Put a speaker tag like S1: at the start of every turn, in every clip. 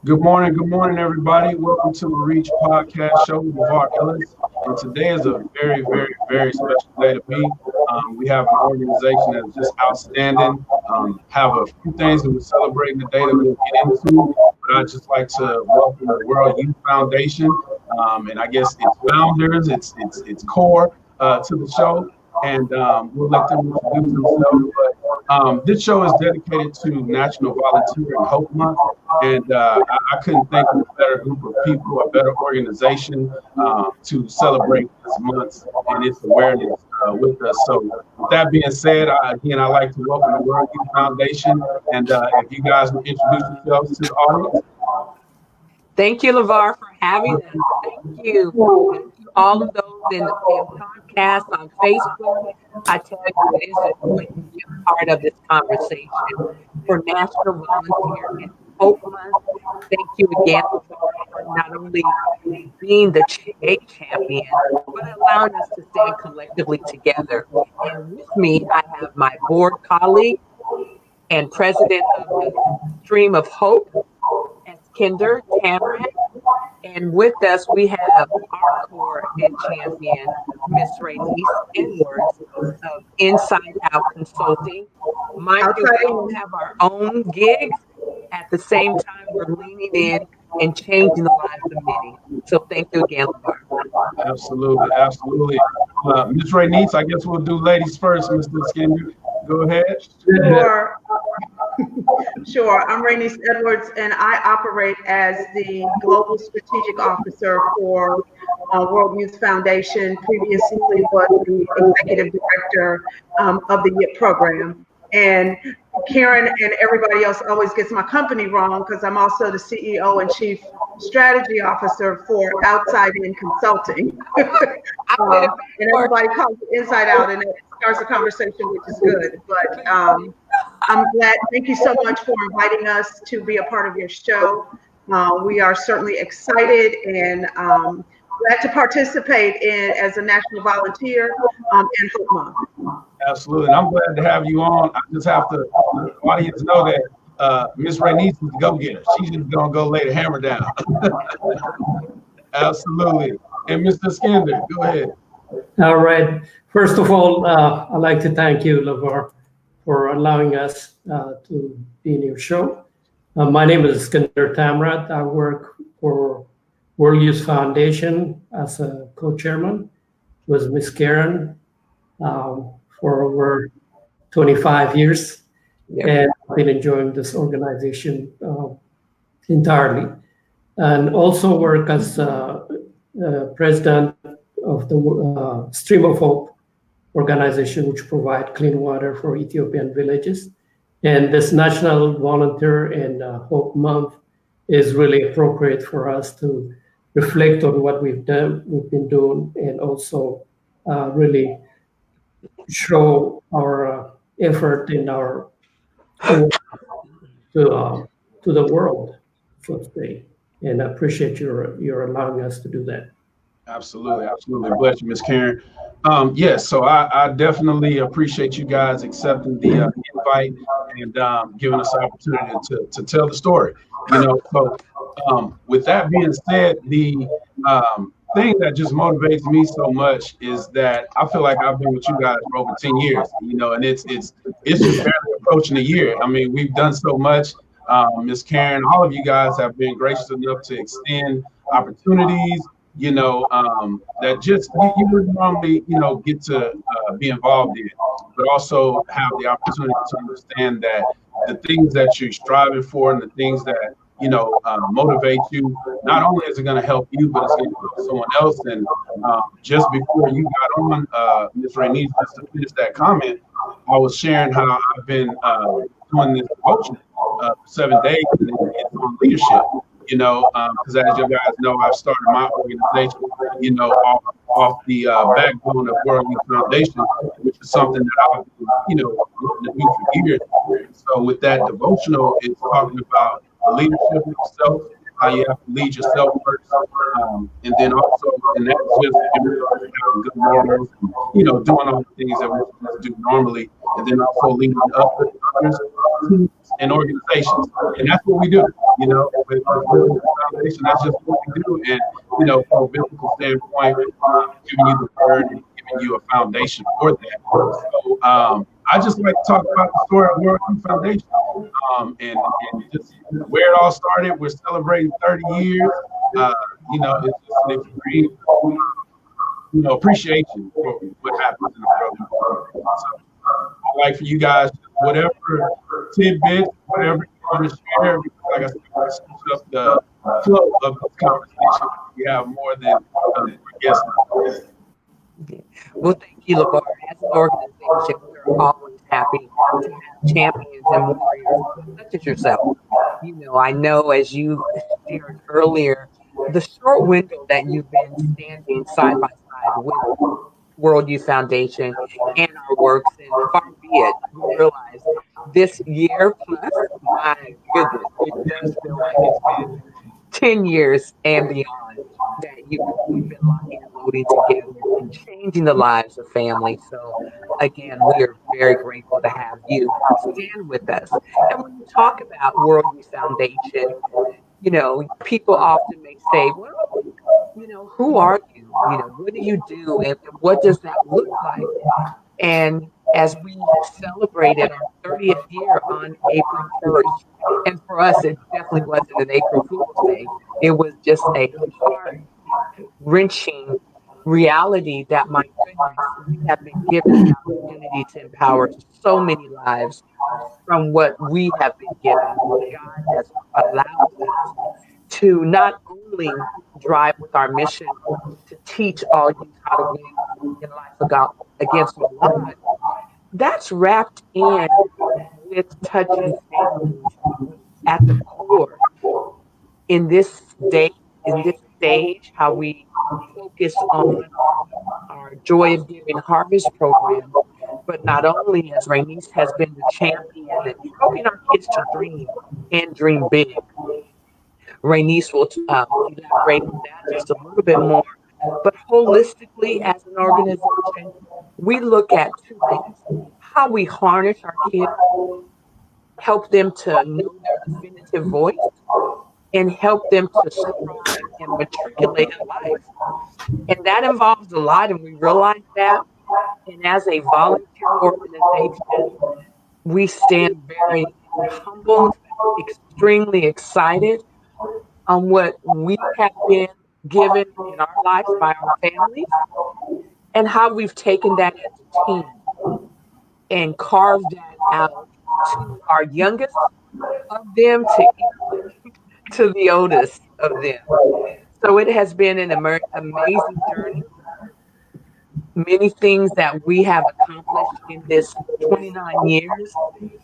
S1: Good morning, everybody. Welcome to the Reach Podcast Show with LeVar Ellis. And today is a very, very, very special day to me. We have an organization that is just outstanding. Have a few things that we're celebrating today that we'll get into. But I'd just like to welcome the World Youth Foundation, and I guess its founders, its core to the show. And we'll let them introduce themselves. But this show is dedicated to National Volunteer and Hope Month. And I couldn't think of a better group of people, a better organization to celebrate this month and its awareness with us. So with that being said, again, I'd like to welcome the World Youth Foundation. And if you guys would introduce yourselves to the audience.
S2: Thank you, LeVar, for having us. Thank you. All of those in podcasts on Facebook. I tell you, it is a joy to be a part of this conversation for National Volunteer and Hope Month. Thank you again for not only being the a champion, but allowing us to stand collectively together. And with me, I have my board colleague and president of the Stream of Hope, Eskender, Tamrat. And with us, we have our core and champion, Miss Raynese Edwards of Inside Out Consulting. Mind you, we don't have our own gigs. At the same time, we're leaning in and changing the lives of many. So thank you again, LeVar.
S1: Absolutely, absolutely. Ms. Raynese, I guess we'll do ladies first, Mr. Eskender. Go ahead.
S3: Sure. I'm Raynese Edwards, and I operate as the Global Strategic Officer for World Youth Foundation. Previously was the Executive Director of the YIP program. And Karen and everybody else always gets my company wrong because I'm also the CEO and Chief Strategy Officer for Outside In Consulting. And everybody calls it Inside Out, and it starts a conversation, which is good. But I'm glad. Thank you so much for inviting us to be a part of your show. We are certainly excited and glad to participate in as a national volunteer in Hope Month.
S1: Absolutely. And I'm glad to have you on. I just have to let the audience know that Ms. Raynese is the go-getter. She's just going to go lay the hammer down. Absolutely. And Mr. Eskender, go ahead.
S4: All right. First of all, I'd like to thank you, LeVar, for allowing us to be in your show. My name is Eskender Tamrat. I work for World Youth Foundation as a co-chairman with Miss Karen for over 25 years. Yep. And I've been enjoying this organization entirely. And also work as president of the Stream of Hope organization, which provide clean water for Ethiopian villages. And this National Volunteer and Hope Month is really appropriate for us to reflect on what we've been doing, and also really show our effort in our to the world, so to say. And I appreciate your allowing us to do that.
S1: Absolutely, absolutely. Bless you, Ms. Karen. Yes, so I definitely appreciate you guys accepting the invite and giving us the opportunity to tell the story. You know, so with that being said, the thing that just motivates me so much is that I feel like I've been with you guys for over 10 years, you know, and it's just barely approaching a year. I mean, we've done so much. Ms. Karen, all of you guys have been gracious enough to extend opportunities, you know, that just you would normally, you know, get to be involved in, but also have the opportunity to understand that the things that you're striving for and the things that, you know, motivate you, not only is it going to help you, but it's going to help someone else. And just before you got on, Ms. Raynese, just to finish that comment, I was sharing how I've been doing this devotion for 7 days, and it's on leadership. You know, because as you guys know, I've started my organization, you know, off the backbone of World Youth Foundation, which is something that I've, you know, looking to do for years. So with that devotional, it's talking about the leadership itself, how you have to lead yourself first, and then also, and that's just having good morals, and, you know, doing all the things that we're supposed to do normally, and then also leading others, teams, and organizations, and that's what we do. You know, with the foundation, that's just what we do, and you know, from a biblical standpoint, giving you the word and giving you a foundation for that. So I just like to talk about the story of World Youth Foundation, and just where it all started. We're celebrating 30 years. You know, it's just an extreme, you know, appreciation for what happens in the world. So I'd like for you guys, whatever tidbits, whatever you want to share, because like I said, we switch up the flow of this conversation. We have more than guests.
S2: Well, thank you, LeVar. As an organization, we're always happy to have champions and warriors such as yourself. You know, I know, as you shared earlier, the short window that you've been standing side by side with World Youth Foundation and our works, and far be it, we realize this year plus, my goodness, it does feel like it's been 10 years and beyond that we've been locking and loading together and changing the lives of families. So again, we are very grateful to have you stand with us. And when you talk about World Youth Foundation, you know, people often may say, well, you know, who are you? You know, what do you do? And what does that look like? And as we celebrated our 30th year on April 1st, and for us, it definitely wasn't an April Fool's Day. It was just a heart-wrenching reality that, my goodness, we have been given the opportunity to empower so many lives from what we have been given, what God has allowed us to not only drive with our mission to teach all youth how to win in life against all odds. That's wrapped in with touching families at the core in this stage, how we focus on our Joy of Giving Harvest program, but not only as Raynese has been the champion and helping our kids to dream and dream big. Raynese will elaborate on that just a little bit more. But holistically, as an organization, we look at two things: how we harness our kids, help them to know their definitive voice, and help them to strive and matriculate in life. And that involves a lot, and we realize that. And as a volunteer organization, we stand very humbled, extremely excited on what we have been given in our lives by our families, and how we've taken that as a team and carved that out to our youngest of them to the oldest of them. So it has been an amazing journey. Many things that we have accomplished in this 29 years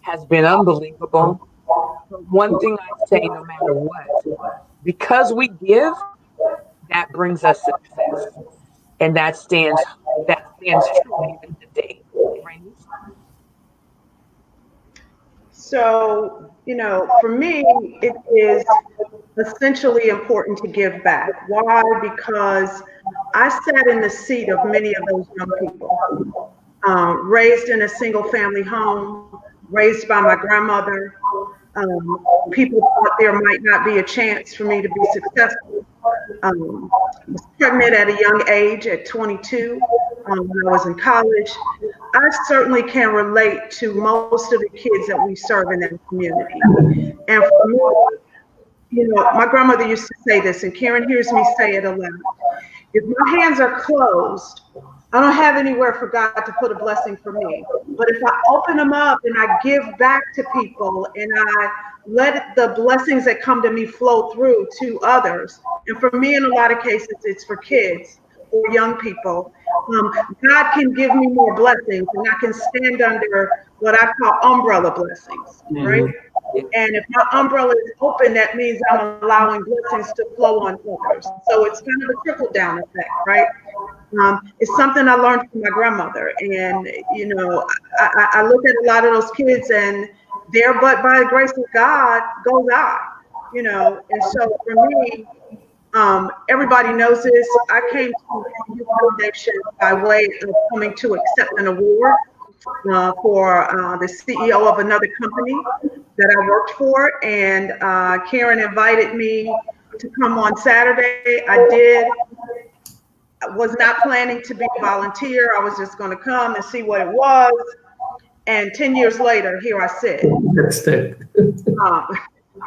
S2: has been unbelievable. But one thing I say, no matter what, because we give, that brings us success, and that stands true even today. Raynese?
S3: So, you know, for me, it is essentially important to give back. Why? Because I sat in the seat of many of those young people, raised in a single family home, raised by my grandmother. People thought there might not be a chance for me to be successful. Was pregnant at a young age at 22 when I was in college. I certainly can relate to most of the kids that we serve in that community. And for me, you know, my grandmother used to say this, and Karen hears me say it a lot. If my hands are closed, I don't have anywhere for God to put a blessing for me. But if I open them up and I give back to people and I let the blessings that come to me flow through to others, and for me, in a lot of cases, it's for kids or young people, God can give me more blessings, and I can stand under what I call umbrella blessings, right? And if my umbrella is open, that means I'm allowing blessings to flow on others. So it's kind of a trickle-down effect, right? It's something I learned from my grandmother. And, you know, I look at a lot of those kids, and there, but by the grace of God, goes I. And so for me, everybody knows this. I came to the Youth Foundation by way of coming to accept an award for the CEO of another company that I worked for. And Karen invited me to come on Saturday. I did. I was not planning to be a volunteer. I was just going to come and see what it was. And 10 years later, here I sit.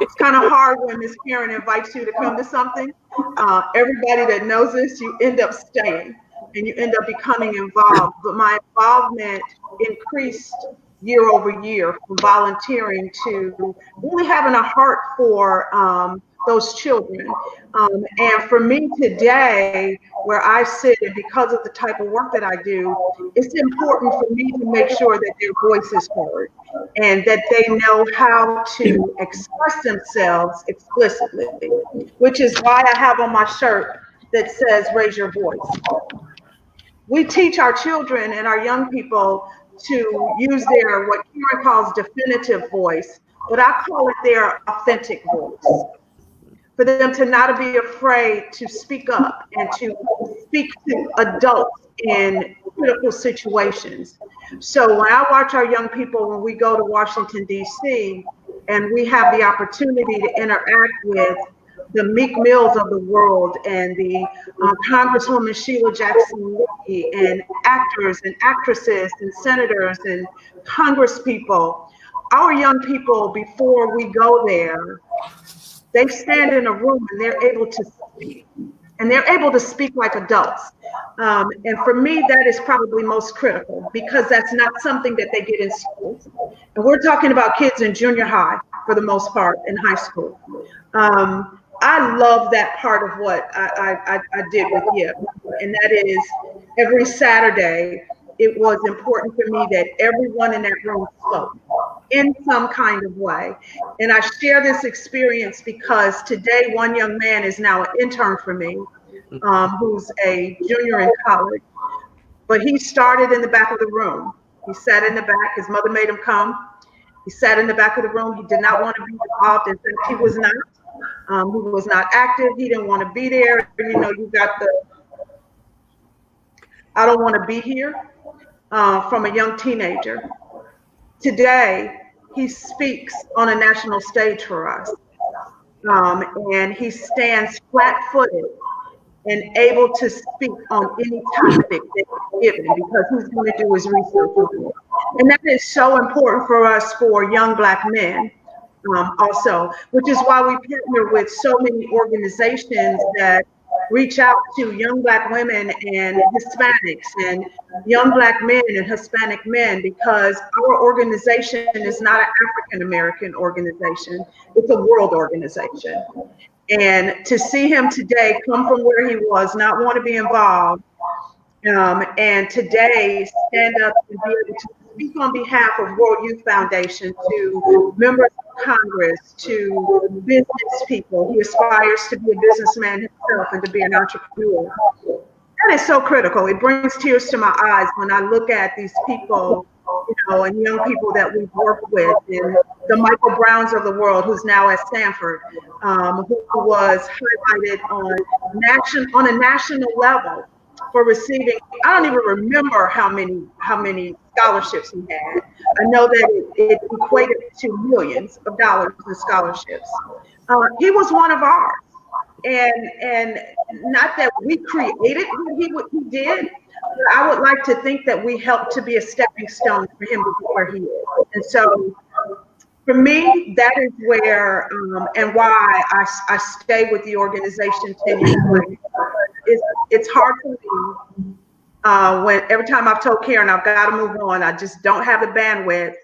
S3: It's kind of hard when Miss Karen invites you to come to something. Everybody that knows this, you end up staying and you end up becoming involved. But my involvement increased year over year from volunteering to really having a heart for those children. And for me today, where I sit, and because of the type of work that I do, it's important for me to make sure that their voice is heard and that they know how to express themselves explicitly, which is why I have on my shirt that says, raise your voice. We teach our children and our young people to use their, what Karen calls definitive voice, but I call it their authentic voice. For them to not be afraid to speak up and to speak to adults in critical situations. So when I watch our young people, when we go to Washington, D.C., and we have the opportunity to interact with the Meek Mills of the world and the Congresswoman Sheila Jackson Lee and actors and actresses and senators and congresspeople, our young people, before we go there, they stand in a room and they're able to speak. And they're able to speak like adults. And for me, that is probably most critical because that's not something that they get in school. And we're talking about kids in junior high for the most part, in high school. I love that part of what I did with YIP. And that is every Saturday, it was important for me that everyone in that room spoke in some kind of way. And I share this experience because today one young man is now an intern for me, who's a junior in college, but he started in the back of the room. He sat in the back, his mother made him come. He sat in the back of the room. He did not want to be involved. In fact, he was not. He was not active. He didn't want to be there. You got the, I don't want to be here from a young teenager. Today, he speaks on a national stage for us. And he stands flat-footed and able to speak on any topic that's given because he's going to do his research on it. And that is so important for us, for young Black men also, which is why we partner with so many organizations that reach out to young Black women and Hispanics and young Black men and Hispanic men, because our organization is not an African-American organization, it's a world organization. And to see him today come from where he was, not want to be involved, and today stand up and be able to speak on behalf of World Youth Foundation to members of Congress, to business people. He aspires to be a businessman himself and to be an entrepreneur. That is so critical. It brings tears to my eyes when I look at these people, and young people that we've worked with, and the Michael Browns of the world, who's now at Stanford, who was highlighted on a national level for receiving, I don't even remember how many scholarships he had. I know that it equated to millions of dollars in scholarships. He was one of ours. And not that we created what he did, but I would like to think that we helped to be a stepping stone for him to get where he is. And so for me, that is where and why I stay with the organization 10 years later. It's hard to leave. When every time I've told Karen I've got to move on, I just don't have the bandwidth.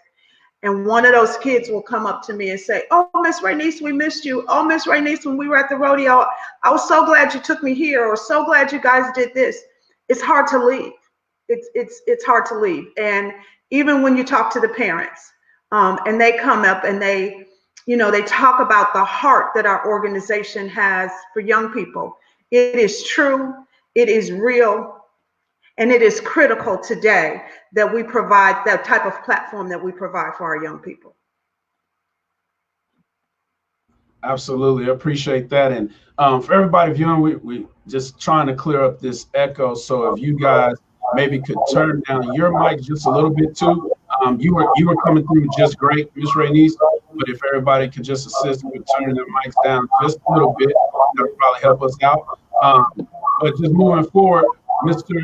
S3: And one of those kids will come up to me and say, "Oh, Miss Raynese, we missed you. Oh, Miss Raynese, when we were at the rodeo, I was so glad you took me here, or so glad you guys did this." It's hard to leave. It's hard to leave. And even when you talk to the parents, and they come up and they talk about the heart that our organization has for young people. It is true. It is real. And it is critical today that we provide that type of platform that we provide for our young people.
S1: Absolutely, I appreciate that. And for everybody viewing, we just trying to clear up this echo. So if you guys maybe could turn down your mic just a little bit too. You were coming through just great, Miss Raynese. But if everybody could just assist with turning their mics down just a little bit, that would probably help us out. But just moving forward, Mr.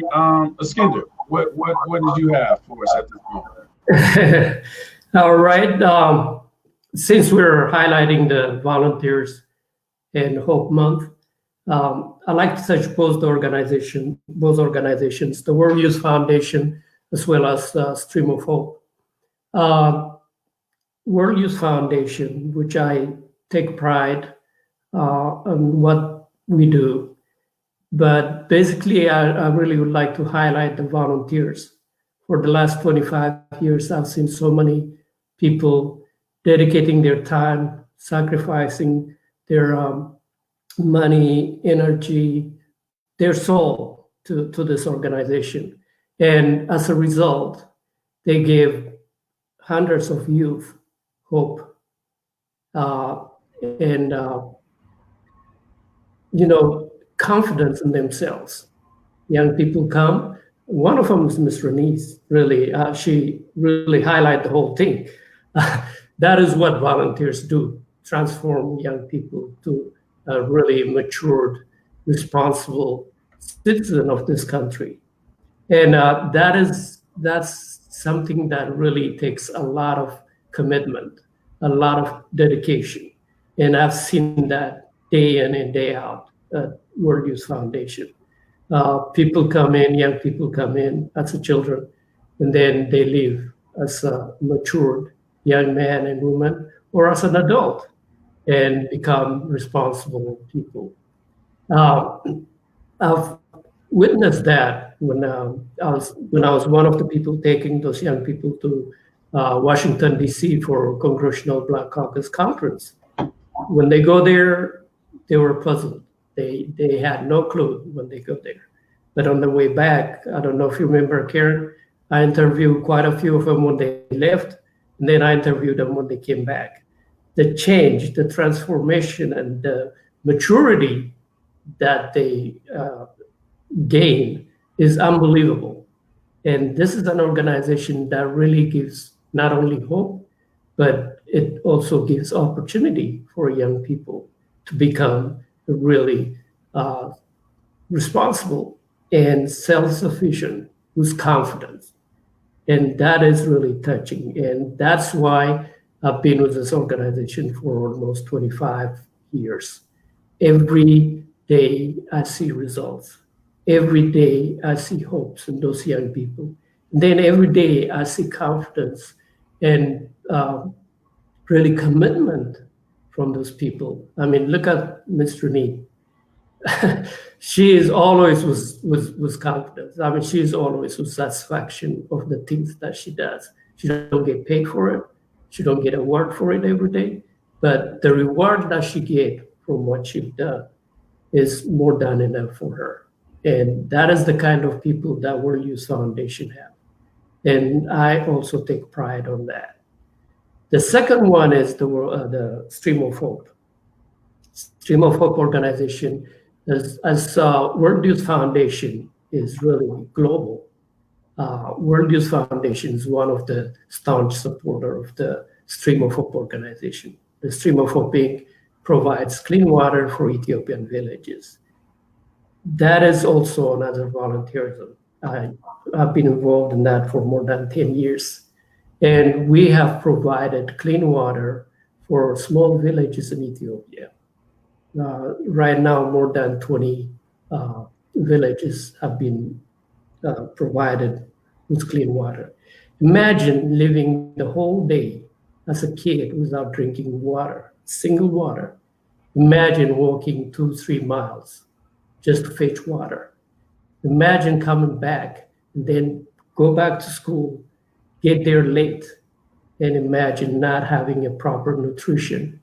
S1: Eskender, what did you have for us at this moment?
S4: All right. Since we're highlighting the Volunteers and Hope Month, I'd like to touch both organizations, the World Youth Foundation as well as Stream of Hope. World Youth Foundation, which I take pride on what we do, but basically I really would like to highlight the volunteers. For the last 25 years, I've seen so many people dedicating their time, sacrificing their money, energy, their soul to this organization. And as a result, they give hundreds of youth hope and confidence in themselves. Young people come. One of them is Miss Raynese. Really, she really highlighted the whole thing. That is what volunteers do: transform young people to a really matured, responsible citizen of this country. And that's something that really takes a lot of commitment, a lot of dedication. And I've seen that day in and day out at World Youth Foundation. People come in, young people come in as a children, and then they leave as a matured young man and woman, or as an adult, and become responsible people. I've witnessed that when I was one of the people taking those young people to Washington, D.C. for Congressional Black Caucus Conference. When they go there, they were puzzled. They had no clue when they go there. But on the way back, I don't know if you remember, Karen, I interviewed quite a few of them when they left, and then I interviewed them when they came back. The change, the transformation, and the maturity that they gain is unbelievable. And this is an organization that really gives not only hope, but it also gives opportunity for young people to become really responsible and self-sufficient with confidence. And that is really touching. And that's why I've been with this organization for almost 25 years. Every day I see results. Every day I see hopes in those young people. And then every day I see confidence and really commitment from those people. I mean, look at Ms. Raynese. She is always with confidence. I mean, she is always with satisfaction of the things that she does. She don't get paid for it. She don't get a word for it every day. But the reward that she get from what she's done is more than enough for her. And that is the kind of people that World Youth Foundation have. And I also take pride on that. The second one is the Stream of Hope. Stream of Hope organization, as World Youth Foundation is really global. World Youth Foundation is one of the staunch supporter of the Stream of Hope organization. The Stream of Hope provides clean water for Ethiopian villages. That is also another volunteerism. I've been involved in that for more than 10 years. And we have provided clean water for small villages in Ethiopia. Right now, more than 20 villages have been provided with clean water. Imagine living the whole day as a kid without drinking water, single water. Imagine walking 2-3 miles just to fetch water. Imagine coming back and then go back to school, get there late, and imagine not having a proper nutrition,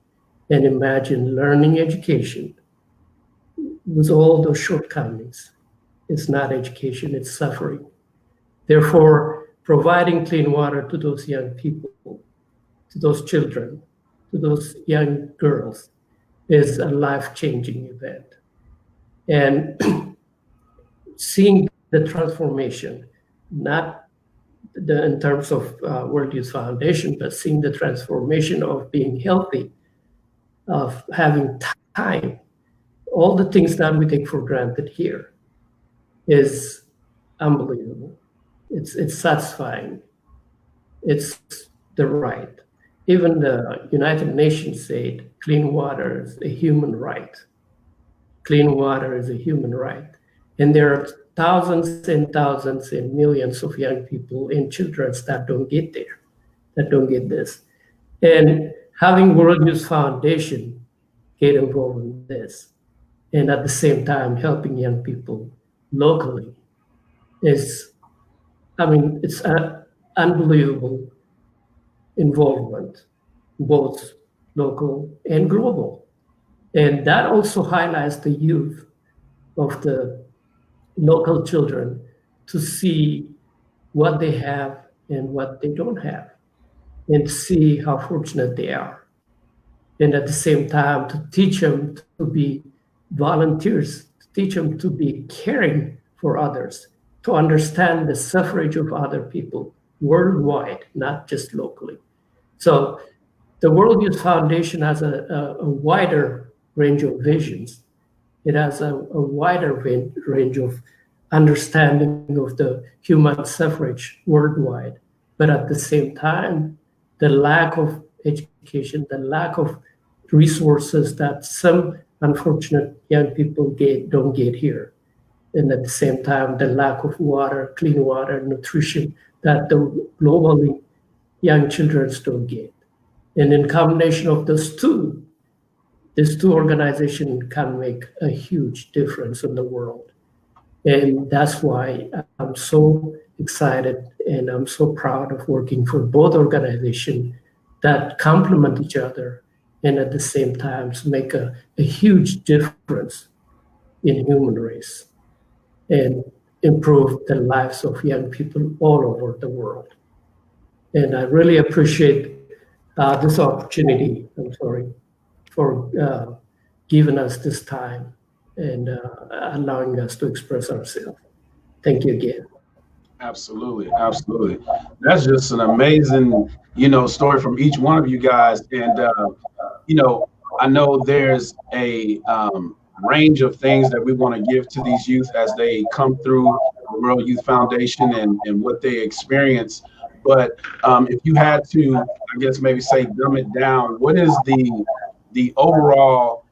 S4: and imagine learning education with all those shortcomings. It's not education, it's suffering. Therefore, providing clean water to those young people, to those children, to those young girls, is a life-changing event. And seeing the transformation, not in terms of World Youth Foundation, but seeing the transformation of being healthy, of having time, all the things that we take for granted here is unbelievable. It's satisfying. It's the right. Even the United Nations said clean water is a human right. Clean water is a human right. And there are thousands and thousands and millions of young people and children that don't get there, that don't get this. And having World Youth Foundation get involved in this, and at the same time helping young people locally is, I mean, it's an unbelievable involvement, both local and global. And that also highlights the youth of the local children to see what they have and what they don't have, and see how fortunate they are. And at the same time, to teach them to be volunteers, to teach them to be caring for others, to understand the suffrage of other people worldwide, not just locally. So the World Youth Foundation has a wider range of visions. It has a wider range of understanding of the human suffrage worldwide. But at the same time, the lack of education, the lack of resources that some unfortunate young people don't get here. And at the same time, the lack of water, clean water, nutrition that the globally young children don't get. And in combination of these two organizations can make a huge difference in the world. And that's why I'm so excited and I'm so proud of working for both organizations that complement each other and at the same time make a huge difference in human race and improve the lives of young people all over the world. And I really appreciate this opportunity, for giving us this time and allowing us to express ourselves. Thank you again.
S1: Absolutely, absolutely. That's just an amazing, story from each one of you guys. And I know there's a range of things that we want to give to these youth as they come through the World Youth Foundation and what they experience. But if you had to, I guess maybe say dumb it down, what is the overall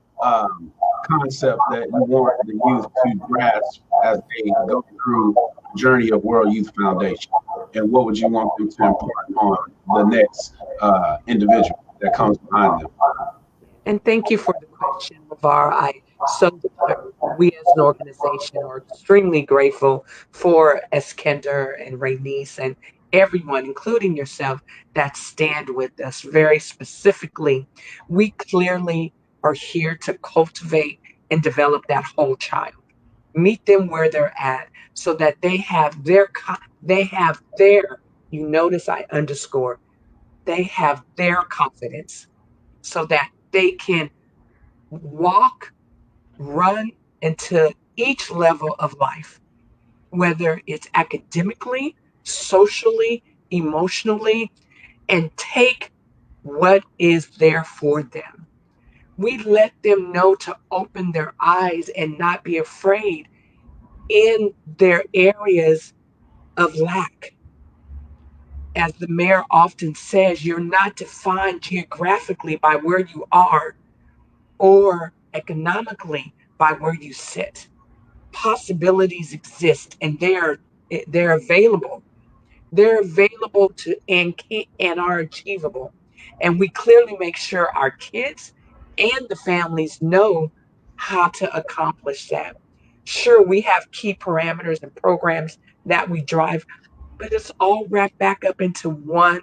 S1: concept that you want the youth to grasp as they go through the journey of World Youth Foundation? And what would you want them to impart on the next individual that comes behind them?
S2: And thank you for the question, LeVar. We as an organization are extremely grateful for Eskender and Raynese and everyone, including yourself, that stand with us very specifically. We clearly are here to cultivate and develop that whole child. Meet them where they're at so that they have their, you notice I underscore, they have their confidence so that they can walk, run into each level of life, whether it's academically, socially, emotionally, and take what is there for them. We let them know to open their eyes and not be afraid in their areas of lack. As the mayor often says, you're not defined geographically by where you are or economically by where you sit. Possibilities exist and they're available. They're available to and are achievable. And we clearly make sure our kids and the families know how to accomplish that. Sure, we have key parameters and programs that we drive, but it's all wrapped back up into one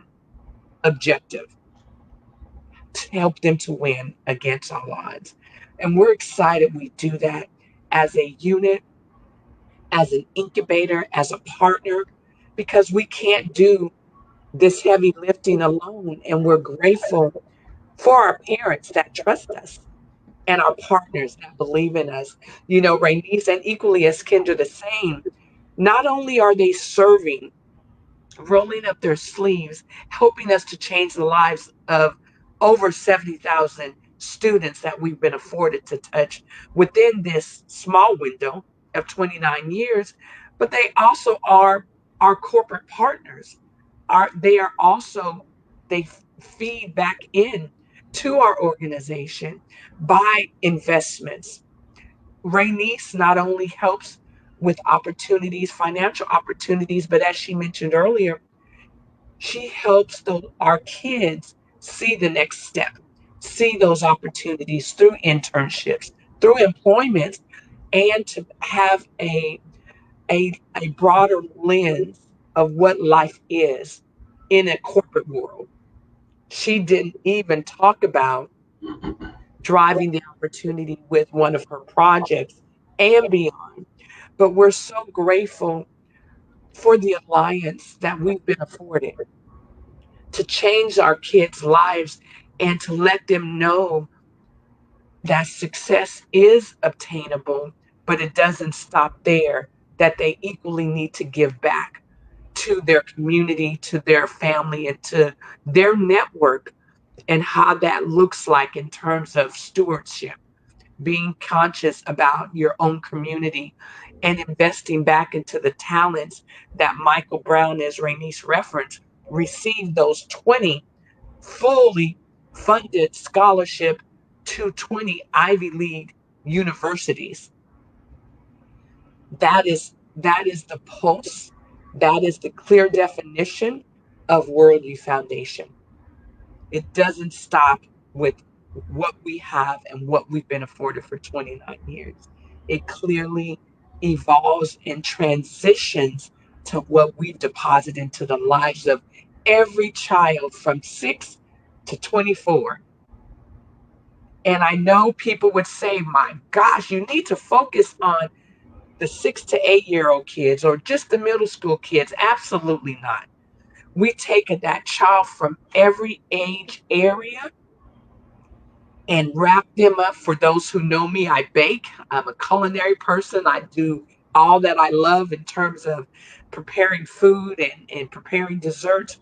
S2: objective: to help them to win against all odds. And we're excited we do that as a unit, as an incubator, as a partner, because we can't do this heavy lifting alone. And we're grateful for our parents that trust us and our partners that believe in us. You know, Raynese and equally Eskender the same. Not only are they serving, rolling up their sleeves, helping us to change the lives of over 70,000 students that we've been afforded to touch within this small window of 29 years, but they also are our corporate partners. They are also, they feed back in to our organization by investments. Raynese not only helps with opportunities, financial opportunities, but as she mentioned earlier, she helps our kids see the next step, see those opportunities through internships, through employment, and to have a broader lens of what life is in a corporate world. She didn't even talk about driving the opportunity with one of her projects and beyond. But we're so grateful for the alliance that we've been afforded to change our kids' lives and to let them know that success is obtainable, but it doesn't stop there, that they equally need to give back to their community, to their family, and to their network, and how that looks like in terms of stewardship, being conscious about your own community and investing back into the talents that Michael Brown, as Raynese referenced, received those 20 fully funded scholarship to 20 Ivy League universities. That is the pulse. That is the clear definition of Worldview Foundation. It doesn't stop with what we have and what we've been afforded for 29 years. It clearly evolves and transitions to what we've deposited into the lives of every child from 6 to 24. And I know people would say, my gosh, you need to focus on the 6 to 8 year old kids or just the middle school kids. Absolutely not. We take that child from every age area and wrap them up. For those who know me, I bake. I'm a culinary person. I do all that I love in terms of preparing food and preparing desserts.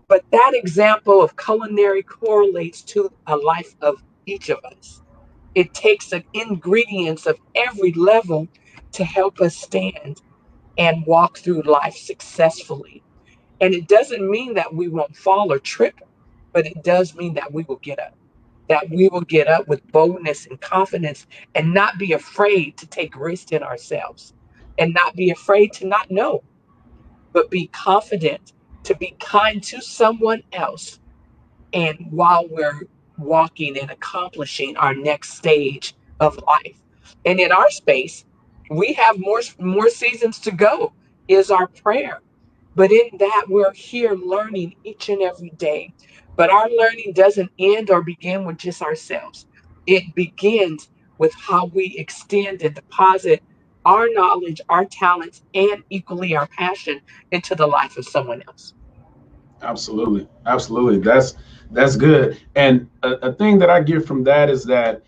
S2: But that example of culinary correlates to a life of each of us. It takes the ingredients of every level to help us stand and walk through life successfully. And it doesn't mean that we won't fall or trip, but it does mean that we will get up, that we will get up with boldness and confidence and not be afraid to take risks in ourselves and not be afraid to not know, but be confident to be kind to someone else. And while we're walking and accomplishing our next stage of life. And in our space, we have more seasons to go, is our prayer. But in that, we're here learning each and every day. But our learning doesn't end or begin with just ourselves. It begins with how we extend and deposit our knowledge, our talents, and equally our passion into the life of someone else.
S1: Absolutely, absolutely. That's good. And a thing that I get from that is that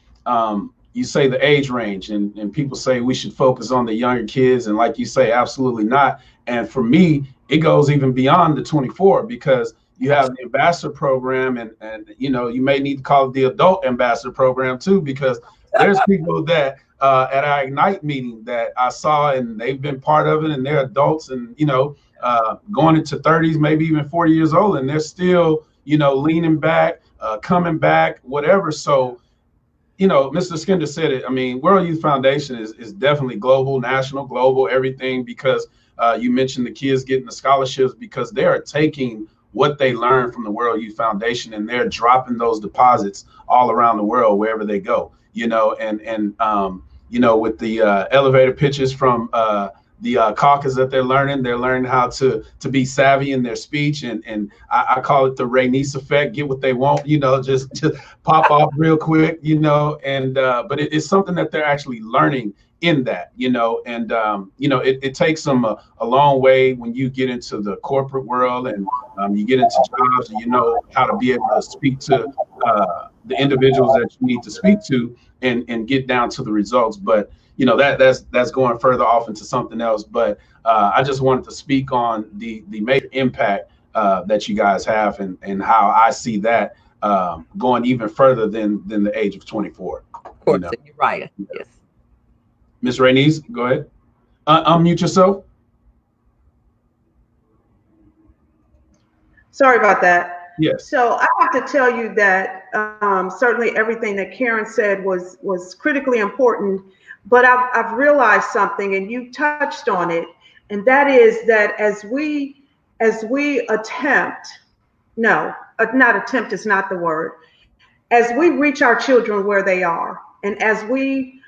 S1: you say the age range, and people say we should focus on the younger kids, and like you say, absolutely not. And for me, it goes even beyond the 24 because you have the ambassador program, and you know you may need to call it the adult ambassador program too, because there's people that at our Ignite meeting that I saw, and they've been part of it, and they're adults, and you know. Going into 30s, maybe even 40 years old, and they're still, you know, leaning back, coming back, whatever. So, you know, Mr. Eskender said it. I mean, World Youth Foundation is definitely global, national, global, everything, because you mentioned the kids getting the scholarships because they are taking what they learned from the World Youth Foundation and they're dropping those deposits all around the world, wherever they go, you know, and you know, with the elevator pitches from the caucus that they're learning how to be savvy in their speech, and I call it the Raynese effect. Get what they want, you know, just pop off real quick, you know, and but it's something that they're actually learning in that, you know, and you know, it takes them a long way when you get into the corporate world and you get into jobs and you know how to be able to speak to the individuals that you need to speak to and get down to the results. But you know, that's going further off into something else. But I just wanted to speak on the major impact that you guys have, and how I see that going even further than the age of 24.
S2: Of course, you're right. Yes.
S1: Ms. Raynese, go ahead. Unmute yourself.
S3: Sorry about that.
S1: Yes.
S3: So I have to tell you that certainly everything that Karen said was critically important, but I've realized something, and you touched on it, and that is that as we attempt, no, not attempt is not the word, as we reach our children where they are, and as we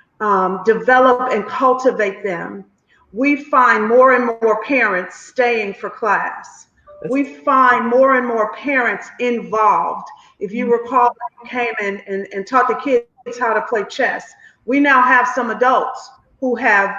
S3: develop and cultivate them, we find more and more parents staying for class. We find more and more parents involved. If you recall, we came in and taught the kids how to play chess. We now have some adults who have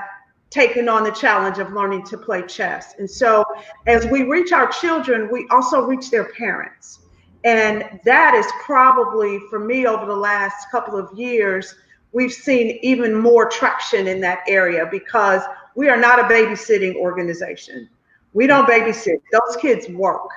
S3: taken on the challenge of learning to play chess. And so as we reach our children, we also reach their parents. And that is probably, for me, over the last couple of years, we've seen even more traction in that area, because we are not a babysitting organization. We don't babysit. Those kids work.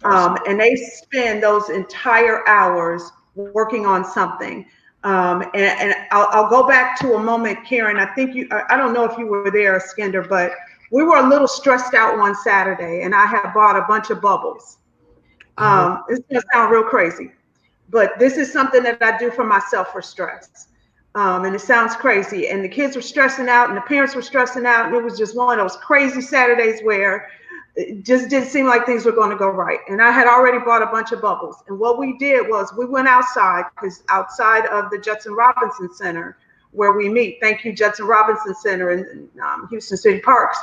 S3: And they spend those entire hours working on something. And I'll go back to a moment, Karen. I think I don't know if you were there, Eskender, but we were a little stressed out one Saturday, and I had bought a bunch of bubbles. It's gonna sound real crazy, but this is something that I do for myself for stress. And it sounds crazy. And the kids were stressing out, and the parents were stressing out. And it was just one of those crazy Saturdays where it just didn't seem like things were going to go right. And I had already bought a bunch of bubbles. And what we did was we went outside, because outside of the Judson Robinson Center where we meet, thank you, Judson Robinson Center in Houston City Parks,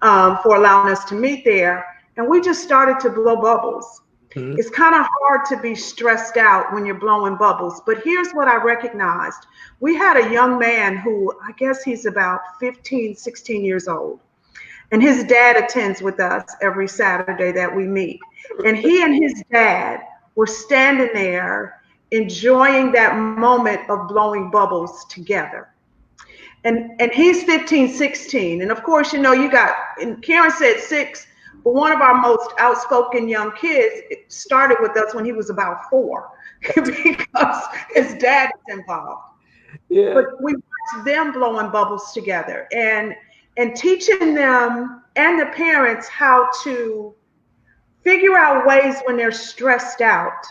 S3: for allowing us to meet there. And we just started to blow bubbles. Mm-hmm. It's kind of hard to be stressed out when you're blowing bubbles. But here's what I recognized. We had a young man who, I guess he's about 15, 16 years old. And his dad attends with us every Saturday that we meet. And he and his dad were standing there enjoying that moment of blowing bubbles together. And he's 15, 16. And of course, you know, you got, and Karen said 6, but one of our most outspoken young kids started with us when he was about 4 because his dad is involved. Yeah. But we watched them blowing bubbles together and teaching them and the parents how to figure out ways when they're stressed out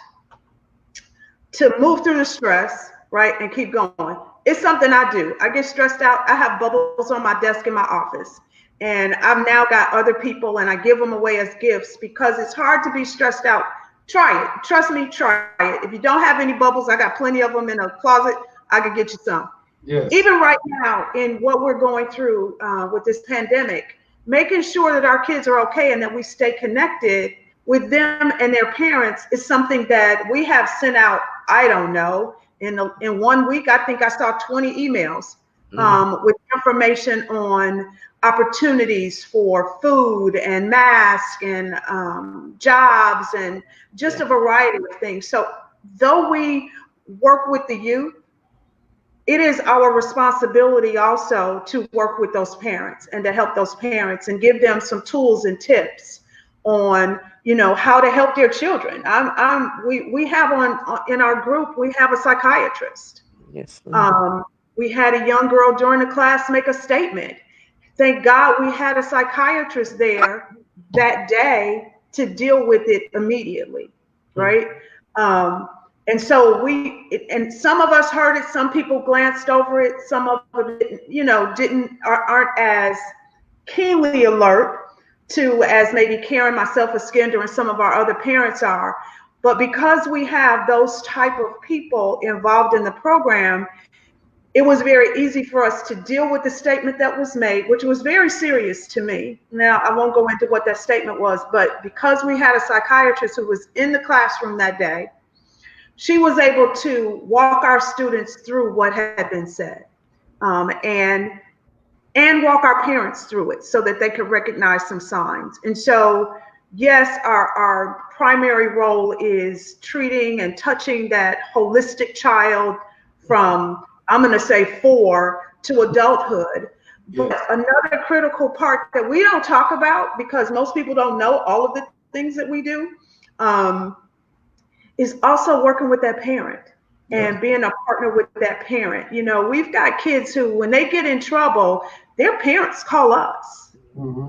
S3: to move through the stress, right, and keep going. It's something I do. I get stressed out. I have bubbles on my desk in my office. And I've now got other people, and I give them away as gifts because it's hard to be stressed out. Try it. Trust me, try it. If you don't have any bubbles, I got plenty of them in a closet. I could get you some. Yes. Even right now, in what we're going through with this pandemic, making sure that our kids are okay and that we stay connected with them and their parents is something that we have sent out, I don't know, in 1 week, I think I saw 20 emails with information on opportunities for food and masks and jobs and just a variety of things. So though we work with the youth, it is our responsibility also to work with those parents and to help those parents and give them some tools and tips on, you know, how to help their children. We have in our group, we have a psychiatrist. Yes. We had a young girl during the class make a statement. Thank God we had a psychiatrist there that day to deal with it immediately, right? And so and some of us heard it, some people glanced over it, some of them, you know, aren't as keenly alert to as maybe Karen, myself, Eskender, and some of our other parents are. But because we have those type of people involved in the program, it was very easy for us to deal with the statement that was made, which was very serious to me. Now, I won't go into what that statement was, but because we had a psychiatrist who was in the classroom that day, she was able to walk our students through what had been said and walk our parents through it so that they could recognize some signs. And so yes, our primary role is treating and touching that holistic child from, I'm going to say 4 to adulthood. But
S1: Yes.
S3: another critical part that we don't talk about, because most people don't know all of the things that we do, is also working with that parent and being a partner with that parent. You know, we've got kids who, when they get in trouble, their parents call us.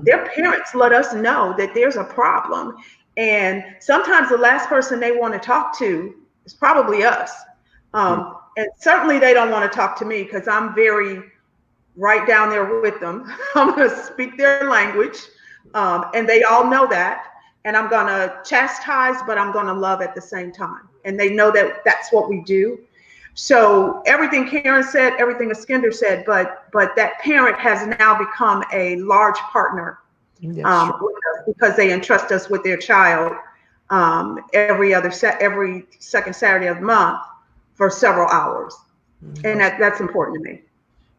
S3: Their parents let us know that there's a problem. And sometimes the last person they want to talk to is probably us. And certainly they don't want to talk to me because I'm very right down there with them. I'm going to speak their language. And they all know that. And I'm going to chastise, but I'm going to love at the same time. And they know that that's what we do. So everything Karen said, everything Eskender said, but that parent has now become a large partner with us because they entrust us with their child every second Saturday of the month for several hours. And that's important to me.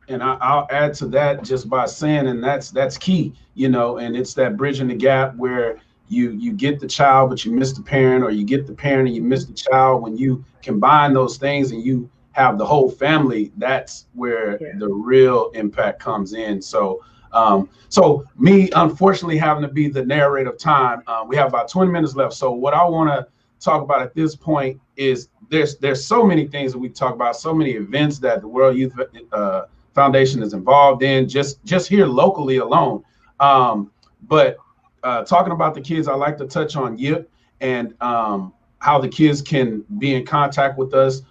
S1: And I'll add to that just by saying, and that's key, you know, and it's that bridging the gap where you get the child, but you miss the parent, or you get the parent and you miss the child. When you combine those things and you have the whole family, that's where the real impact comes in. So, so me, unfortunately, having to be the narrator of time, we have about 20 minutes left. So what I want to talk about at this point is there's so many things that we talk about, so many events that the World Youth Foundation is involved in, just here locally alone. But talking about the kids, I like to touch on YIP and how the kids can be in contact with us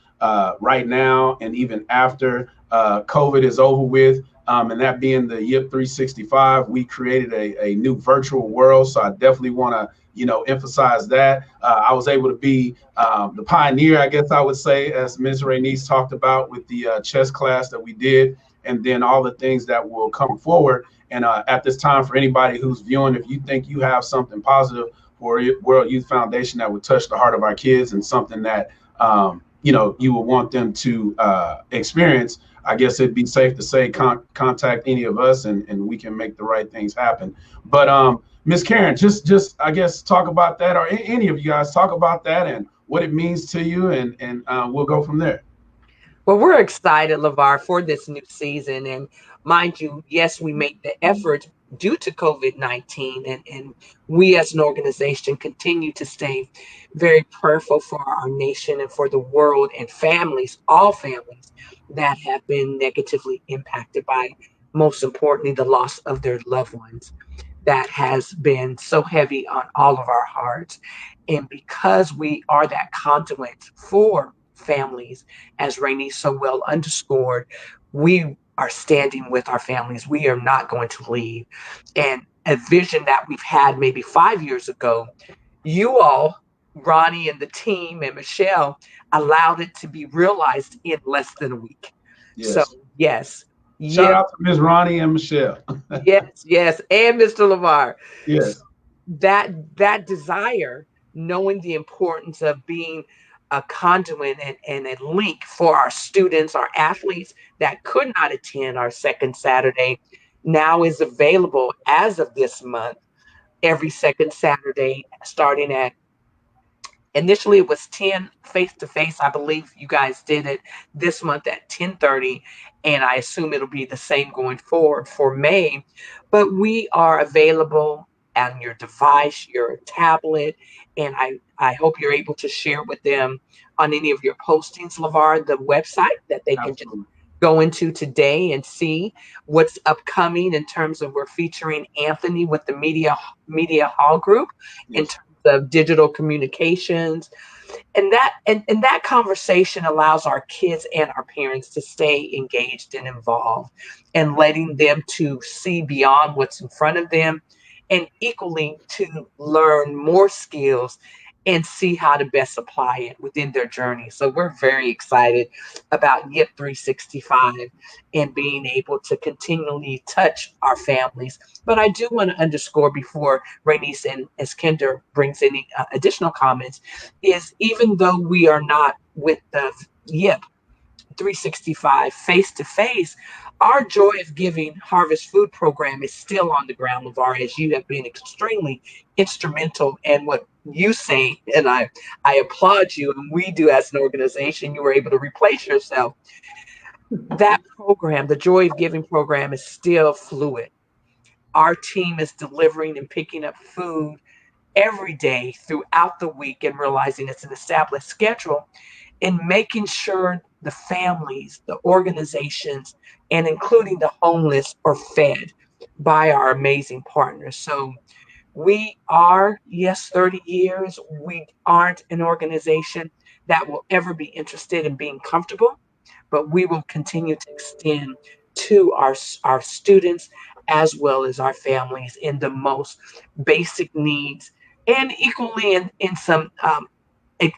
S1: right now and even after COVID is over with. And that being the YIP 365, we created a new virtual world. So I definitely want to, you know, emphasize that. I was able to be the pioneer, I guess I would say, as Ms. Raynese talked about with the chess class that we did, and then all the things that will come forward. And at this time, for anybody who's viewing, if you think you have something positive for World Youth Foundation that would touch the heart of our kids and something that, you know, you would want them to experience, I guess it'd be safe to say contact any of us and we can make the right things happen. But Ms. Karen, just I guess talk about that, or any of you guys talk about that and what it means to you, and we'll go from there.
S2: Well, we're excited, LeVar, for this new season. And mind you, yes, we made the effort due to COVID-19, and we as an organization continue to stay very prayerful for our nation and for the world and families, all families that have been negatively impacted by, most importantly, the loss of their loved ones. That has been so heavy on all of our hearts. And because we are that conduit for families, as Rainey so well underscored, we are standing with our families. We are not going to leave. And a vision that we've had maybe 5 years ago, you all, Ronnie and the team and Michelle, allowed it to be realized in less than a week.
S1: Yes.
S2: So, yes.
S1: Shout out to Ms. Ronnie and Michelle.
S2: Yes, and Mr. LeVar.
S1: Yes.
S2: So that desire, knowing the importance of being a conduit and a link for our students, our athletes that could not attend our second Saturday, now is available as of this month, every second Saturday, starting at, initially it was 10 face-to-face. I believe you guys did it this month at 10:30, and I assume it'll be the same going forward for May. But we are available on your device, your tablet, and I hope you're able to share with them on any of your postings, LeVar, the website that they can just go into today and see what's upcoming in terms of, we're featuring Anthony with the Media Hall Group in terms of digital communications, and that conversation allows our kids and our parents to stay engaged and involved, and letting them to see beyond what's in front of them, and equally to learn more skills and see how to best apply it within their journey. So we're very excited about YIP 365 and being able to continually touch our families. But I do want to underscore, before Raynese and Eskender brings any additional comments, is even though we are not with the YIP 365 face-to-face, Our Joy of Giving Harvest Food Program is still on the ground, LeVar, as you have been extremely instrumental in what you say, and I applaud you, and we do as an organization. You were able to replace yourself. That program, the Joy of Giving program, is still fluid. Our team is delivering and picking up food every day throughout the week and realizing it's an established schedule and making sure the families, the organizations, and including the homeless are fed by our amazing partners. So we are, yes, 30 years. We aren't an organization that will ever be interested in being comfortable, but we will continue to extend to our students as well as our families in the most basic needs and equally in some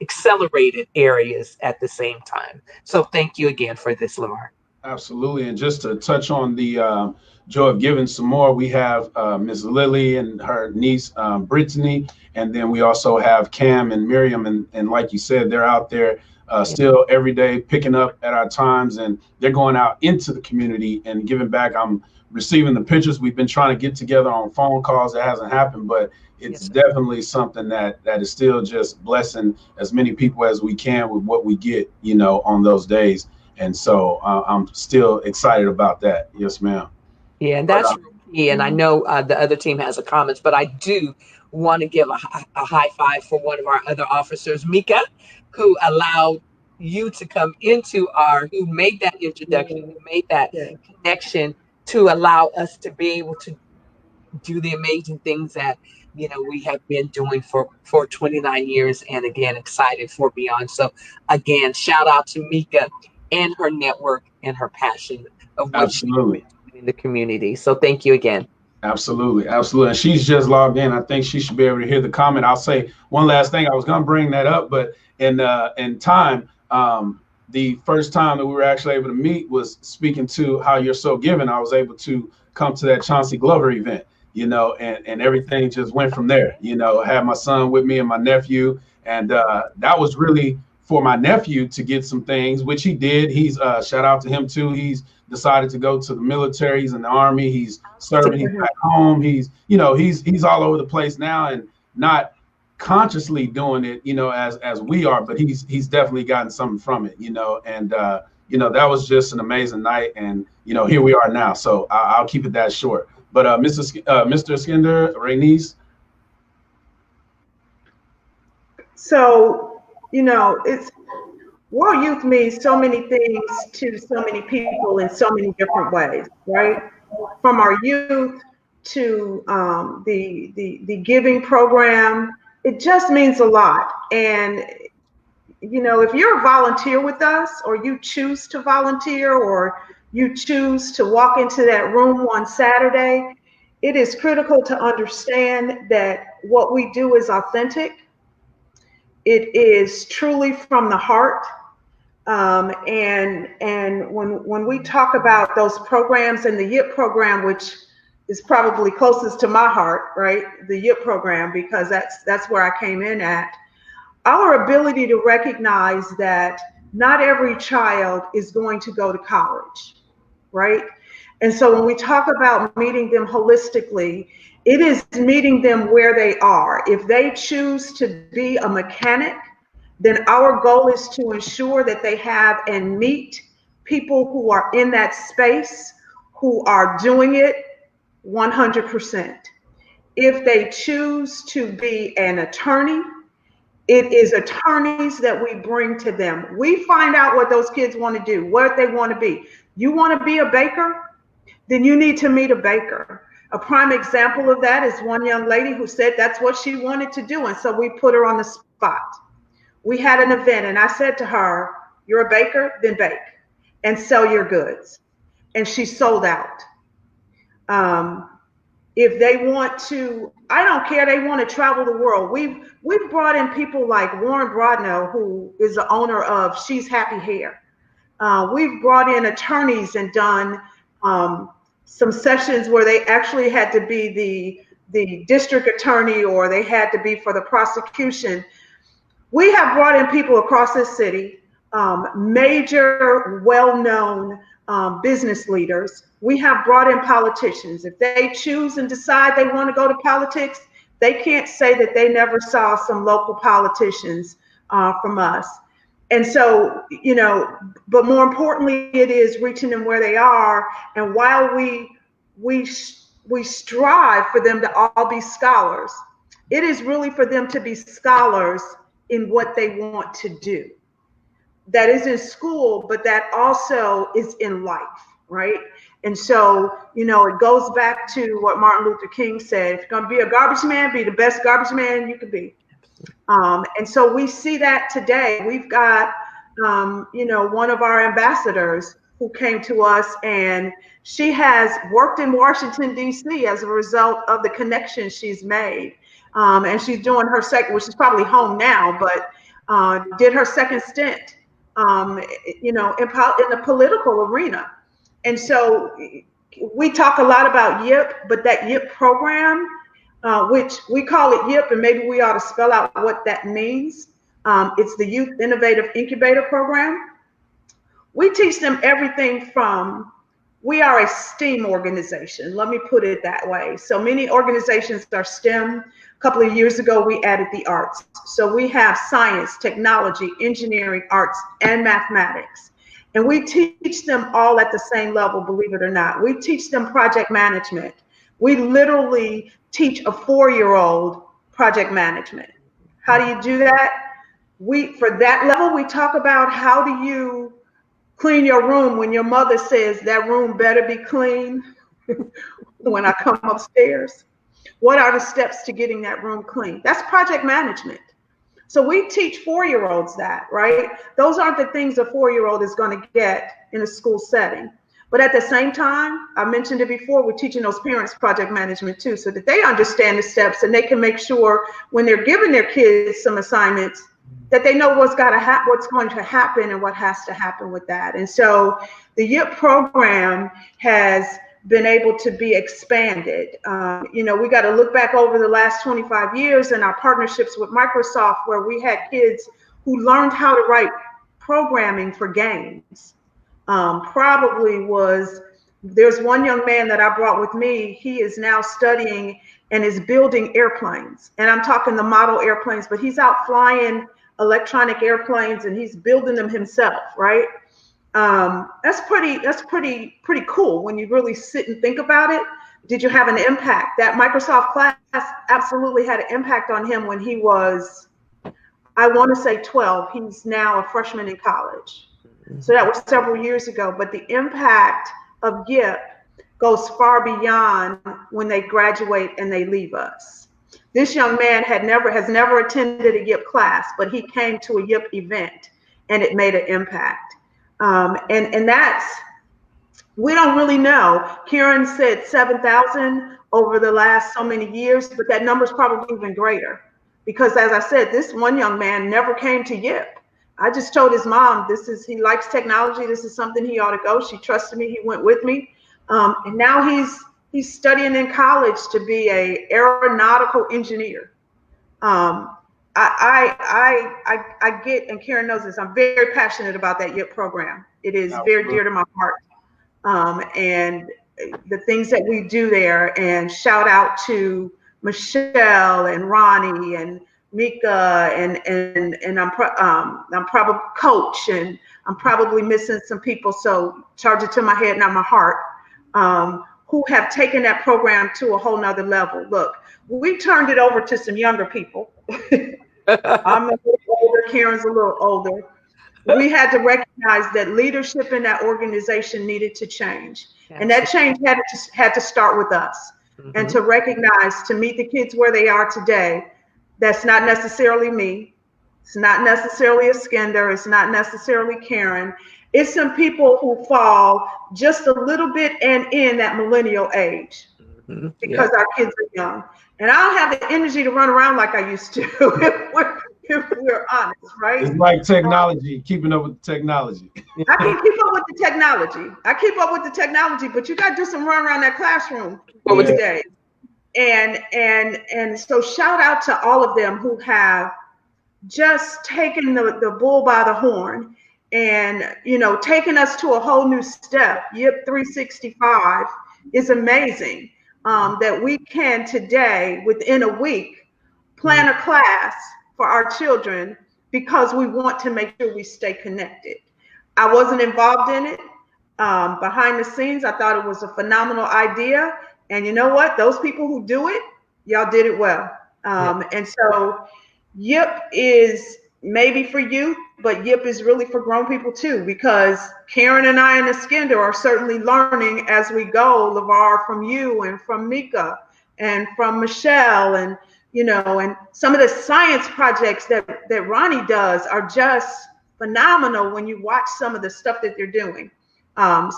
S2: accelerated areas at the same time. So thank you again for this, LeVar.
S1: Absolutely. And just to touch on the Joy of Giving some more, we have Ms. Lily and her niece, Brittany, and then we also have Cam and Miriam. And like you said, they're out there still every day picking up at our times, and they're going out into the community and giving back. I'm receiving the pictures. We've been trying to get together on phone calls. It hasn't happened, but it's definitely something that is still just blessing as many people as we can with what we get, on those days. And so I'm still excited about that. Yes, ma'am.
S2: Yeah, and that's real key. And I know the other team has a comments, but I do want to give a high five for one of our other officers, Mika, who allowed you to come into who made that introduction, who made that connection to allow us to be able to do the amazing things that we have been doing for 29 years, and again excited for beyond. So again, shout out to Mika and her network and her passion of what she's doing in the community. So thank you again.
S1: Absolutely. And she's just logged in. I think she should be able to hear the comment. I'll say one last thing. I was going to bring that up, but in time, the first time that we were actually able to meet was speaking to How You're So Giving. I was able to come to that Chauncey Glover event, and everything just went from there. I had my son with me and my nephew, and that was really for my nephew to get some things, which he did. He's shout out to him too. He's decided to go to the military. He's in the Army. He's serving. He's back home. He's all over the place now, and not consciously doing it, as we are, but he's definitely gotten something from it, and that was just an amazing night, and here we are now. So I'll keep it that short. But Mr. Eskender, Raynese.
S3: So it's World Youth means so many things to so many people in so many different ways, right? From our youth to the giving program, it just means a lot. And if you're a volunteer with us, or you choose to volunteer, or you choose to walk into that room one Saturday, it is critical to understand that what we do is authentic. It is truly from the heart. And when we talk about those programs, and the YIP program, which is probably closest to my heart, right? The YIP program, because that's where I came in at. Our ability to recognize that not every child is going to go to college, right? And so when we talk about meeting them holistically, it is meeting them where they are. If they choose to be a mechanic, then our goal is to ensure that they have and meet people who are in that space, who are doing it 100%. If they choose to be an attorney, it is attorneys that we bring to them. We find out what those kids want to do, what they want to be. You want to be a baker? Then you need to meet a baker. A prime example of that is one young lady who said that's what she wanted to do. And so we put her on the spot. We had an event, and I said to her, "You're a baker? Then bake and sell your goods." And she sold out. If they want to, I don't care, they want to travel the world. We've brought in people like Warren Brodno, who is the owner of She's Happy Hair. We've brought in attorneys and done some sessions where they actually had to be the district attorney, or they had to be for the prosecution. We have brought in people across this city, major, well-known business leaders. We have brought in politicians. If they choose and decide they want to go to politics, they can't say that they never saw some local politicians from us. And so, you know, but more importantly, it is reaching them where they are. And while we strive for them to all be scholars, it is really for them to be scholars in what they want to do. That is in school, but that also is in life, right? And so, you know, it goes back to what Martin Luther King said: if you're going to be a garbage man, be the best garbage man you can be. And so we see that today. We've got, you know, one of our ambassadors who came to us, and she has worked in Washington, D.C. as a result of the connections she's made. And she's doing her second, which is probably home now, but did her second stint, you know, in the political arena. And so we talk a lot about YIP, but that YIP program, which we call it YIP, and maybe we ought to spell out what that means. It's the Youth Innovative Incubator Program. We teach them everything from, we are a STEAM organization, let me put it that way. So many organizations are STEM. A couple of years ago, we added the arts. So we have science, technology, engineering, arts, and mathematics. And we teach them all at the same level, believe it or not. We teach them project management. We literally teach a 4-year-old project management. How do you do that? For that level, we talk about how do you clean your room when your mother says that room better be clean when I come upstairs. What are the steps to getting that room clean? That's project management. So we teach 4-year-olds that, right? Those aren't the things a 4-year-old is going to get in a school setting. But at the same time, I mentioned it before, we're teaching those parents project management too, so that they understand the steps and they can make sure when they're giving their kids some assignments that they know what's going to happen and what has to happen with that. And so the YIP program has been able to be expanded. You know, we got to look back over the last 25 years and our partnerships with Microsoft, where we had kids who learned how to write programming for games. There's one young man that I brought with me. He is now studying and is building airplanes. And I'm talking the model airplanes, but he's out flying electronic airplanes and he's building them himself, right? That's pretty cool when you really sit and think about it. Did you have an impact? That Microsoft class absolutely had an impact on him when he was, I want to say 12. He's now a freshman in college. So that was several years ago, but the impact of YIP goes far beyond when they graduate and they leave us. This young man has never attended a YIP class, but he came to a YIP event and it made an impact. And that's, we don't really know. Karen said 7,000 over the last so many years, but that number's probably even greater. Because as I said, this one young man never came to YIP. I just told his mom, he likes technology. This is something he ought to go. She trusted me. He went with me. And now he's studying in college to be a aeronautical engineer. I get, and Karen knows this, I'm very passionate about that YIP program. It is very dear to my heart. And the things that we do there, and shout out to Michelle and Ronnie and Mika and I'm probably Coach, and I'm probably missing some people, so charge it to my head, not my heart, who have taken that program to a whole nother level. Look, we turned it over to some younger people. I'm a little older, Karen's a little older. We had to recognize that leadership in that organization needed to change. And that change had to start with us. Mm-hmm. And to recognize, to meet the kids where they are today, that's not necessarily me. It's not necessarily Eskender. It's not necessarily Karen. It's some people who fall just a little bit and in that millennial age, because our kids are young. And I don't have the energy to run around like I used to, if we're honest, right?
S1: It's like technology, keeping up with the technology.
S3: I can keep up with the technology. But you got to do some run around that classroom today. And so shout out to all of them who have just taken the bull by the horn and, you know, taking us to a whole new step. YIP 365 is amazing, that we can today, within a week, plan a class for our children because we want to make sure we stay connected. I wasn't involved in it. Behind the scenes, I thought it was a phenomenal idea. And you know what? Those people who do it, y'all did it well. And so YIP is maybe for youth, but YIP is really for grown people too, because Karen and I and Eskender are certainly learning as we go, LeVar, from you and from Mika and from Michelle, and, you know, and some of the science projects that Ronnie does are just phenomenal when you watch some of the stuff that they're doing.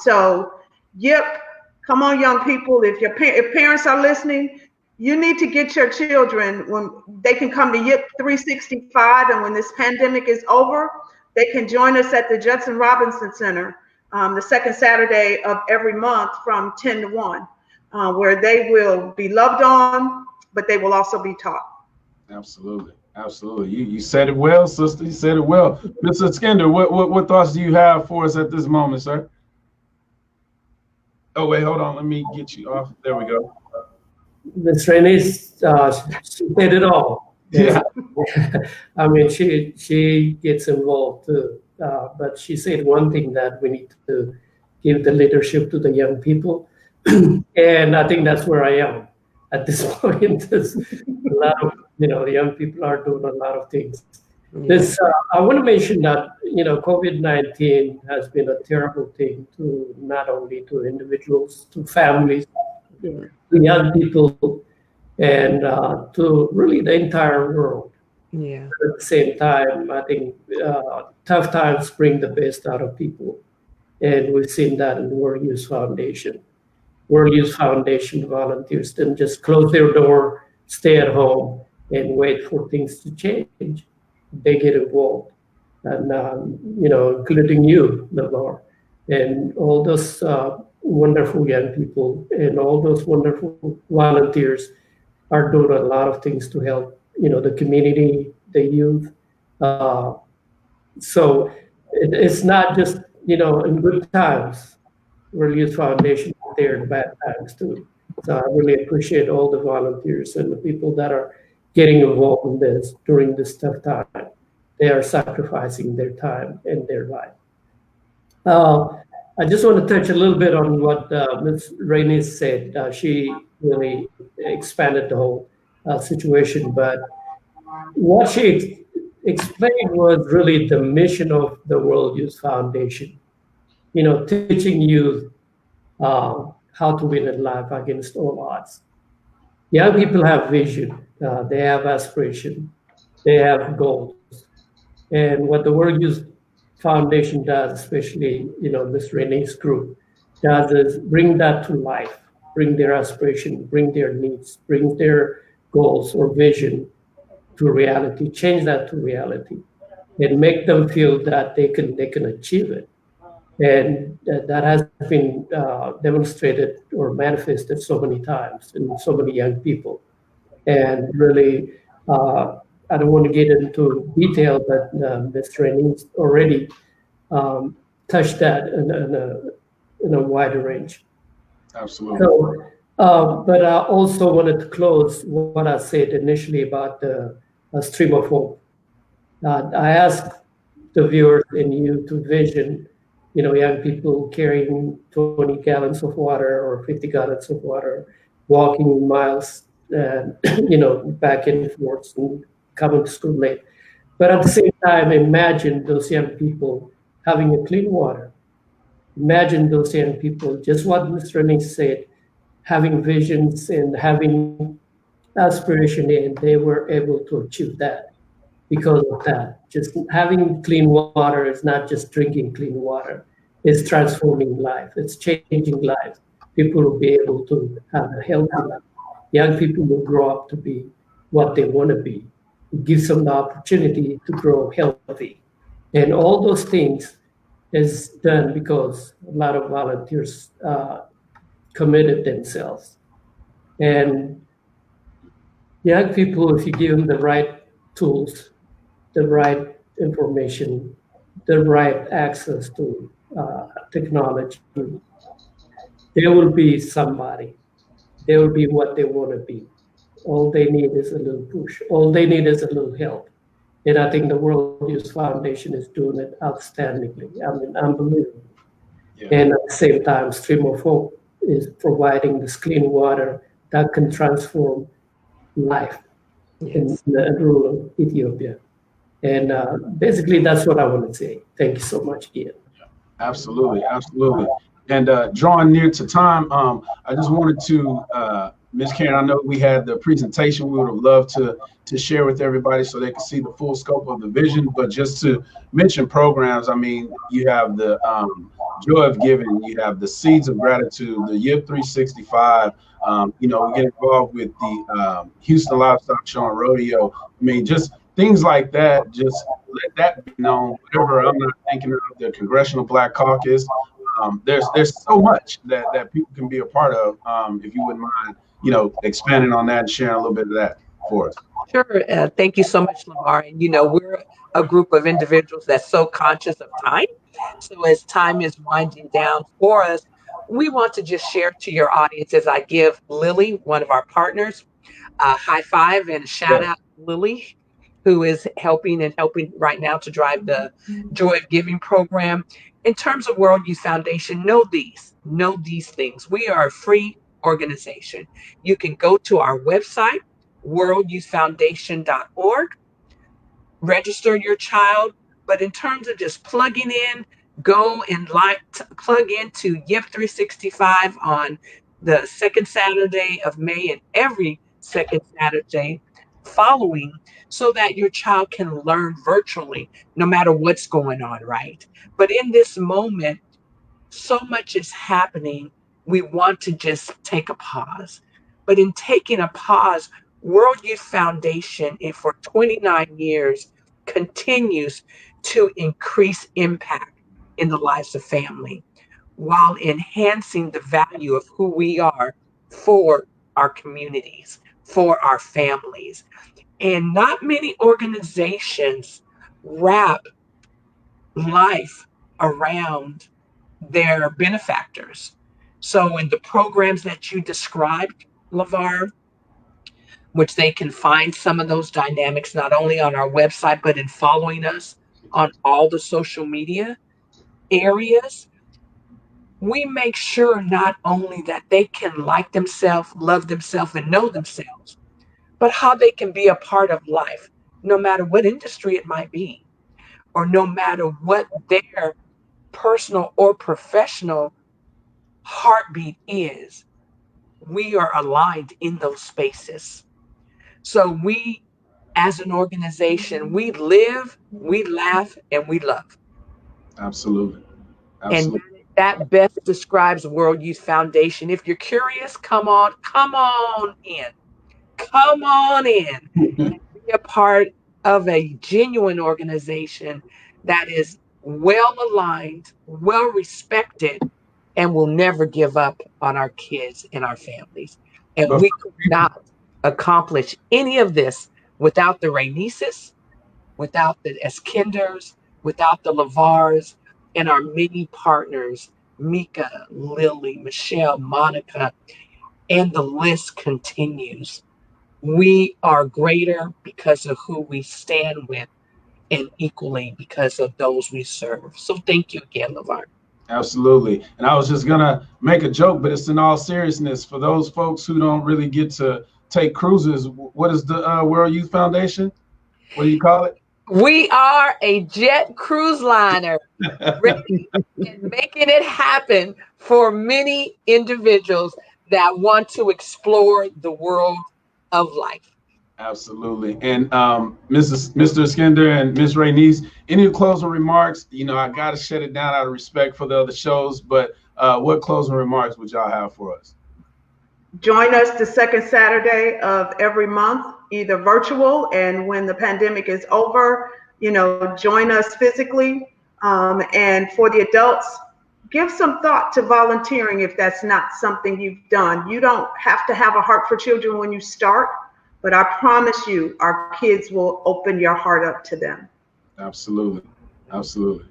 S3: So YIP, come on, young people, if parents are listening, you need to get your children, when they can come to YIP 365, and when this pandemic is over, they can join us at the Judson Robinson Center the second Saturday of every month from 10 to 1, where they will be loved on, but they will also be taught.
S1: Absolutely. Absolutely. You said it well, sister. You said it well. Mr. Eskender, what thoughts do you have for us at this moment, sir? Oh, wait, hold on. Let me get you off. There we go.
S4: Ms. Raynese, she did it all.
S1: Yeah.
S4: I mean, she gets involved too. But she said one thing, that we need to give the leadership to the young people. And I think that's where I am at this point. There's a lot of, you know, the young people are doing a lot of things. This, I want to mention that, you know, COVID-19 has been a terrible thing to not only to individuals, to families, to young people, and to really the entire world.
S2: Yeah.
S4: But at the same time, I think tough times bring the best out of people. And we've seen that in the World Youth Foundation. World Youth Foundation volunteers didn't just close their door, stay at home, and wait for things to change. They get involved, and you know, including you, LeVar, and all those wonderful young people and all those wonderful volunteers are doing a lot of things to help, you know, the community, the youth. So it's not just, you know, in good times. World Youth Foundation is there in bad times too. So I really appreciate all the volunteers and the people that are getting involved in this during this tough time. They are sacrificing their time and their life. I just want to touch a little bit on what Ms. Raynese said. She really expanded the whole situation, but what she explained was really the mission of the World Youth Foundation. You know, teaching youth how to win in life against all odds. Young people have vision, they have aspiration, they have goals. And what the World Youth Foundation does, especially, you know, Ms. Raynese's group, does is bring that to life, bring their aspiration, bring their needs, bring their goals or vision to reality, change that to reality, and make them feel that they can achieve it. And that has been demonstrated or manifested so many times in so many young people. And really, I don't want to get into detail, but Ms. Raynese already touched that in a wider range.
S1: Absolutely.
S4: So, but I also wanted to close what I said initially about the stream of hope. I asked the viewers and you to vision, you know, young people carrying 20 gallons of water or 50 gallons of water, walking miles, you know, back and forth and coming to school late. But at the same time, imagine those young people having a clean water. Imagine those young people, just what Mr. Raynese said, having visions and having aspiration, and they were able to achieve that. Because of that, just having clean water is not just drinking clean water. It's transforming life. It's changing life. People will be able to have a healthy life. Young people will grow up to be what they want to be. It gives them the opportunity to grow healthy. And all those things is done because a lot of volunteers committed themselves. And young people, if you give them the right tools, the right information, the right access to technology, there will be somebody. They will be what they want to be. All they need is a little push. All they need is a little help. And I think the World Youth Foundation is doing it outstandingly. I mean, unbelievable. Yeah. And at the same time, Stream of Hope is providing this clean water that can transform life in rural Ethiopia. And basically, that's what I want to say. Thank you so much, Ian.
S1: Absolutely, absolutely. And drawing near to time, I just wanted to, Ms. Karen, I know we had the presentation. We would have loved to share with everybody so they can see the full scope of the vision. But just to mention programs, I mean, you have the Joy of Giving, you have the Seeds of Gratitude, the YIP 365. You know, we get involved with the Houston Livestock Show and Rodeo. I mean, just things like that. Just let that be known. Whatever I'm not thinking of, the Congressional Black Caucus. There's so much that people can be a part of. If you wouldn't mind, you know, expanding on that and sharing a little bit of that for us.
S2: Sure. Thank you so much, Lamar. And, you know, we're a group of individuals that's so conscious of time. So as time is winding down for us, we want to just share to your audience as I give Lily, one of our partners, a high five and a shout out to Lily, who is helping right now to drive the Joy of Giving program. In terms of World Youth Foundation, know these things. We are a free organization. You can go to our website, worldyouthfoundation.org, register your child. But in terms of just plugging in, go and plug into YIP 365 on the second Saturday of May and every second Saturday following, so that your child can learn virtually no matter what's going on, right? But in this moment, so much is happening. We want to just take a pause. But in taking a pause, World Youth Foundation, for 29 years, continues to increase impact in the lives of family while enhancing the value of who we are for our communities, for our families. And not many organizations wrap life around their benefactors. So in the programs that you described, LeVar, which they can find some of those dynamics not only on our website, but in following us on all the social media areas, we make sure not only that they can like themselves, love themselves, and know themselves, but how they can be a part of life, no matter what industry it might be, or no matter what their personal or professional heartbeat is. We are aligned in those spaces. So we, as an organization, we live, we laugh, and we love.
S1: Absolutely.
S2: And that best describes World Youth Foundation. If you're curious, come on in. Come on in and be a part of a genuine organization that is well aligned, well respected, and will never give up on our kids and our families. And we could not accomplish any of this without the Rayneses, without the Eskenders, without the LeVars, and our many partners, Mika, Lily, Michelle, Monica, and the list continues. We are greater because of who we stand with, and equally because of those we serve. So thank you again, LeVar.
S1: Absolutely. And I was just going to make a joke, but it's in all seriousness. For those folks who don't really get to take cruises, what is the World Youth Foundation? What do you call it?
S2: We are a jet cruise liner, ready and making it happen for many individuals that want to explore the world of life.
S1: Absolutely. And Mr. Eskender and Ms. Raynese, any closing remarks? You know, I got to shut it down out of respect for the other shows, but what closing remarks would y'all have for us?
S3: Join us the second Saturday of every month, either virtual, and when the pandemic is over, you know, join us physically. And for the adults, give some thought to volunteering if that's not something you've done. You don't have to have a heart for children when you start, but I promise you, our kids will open your heart up to them.
S1: Absolutely. Absolutely.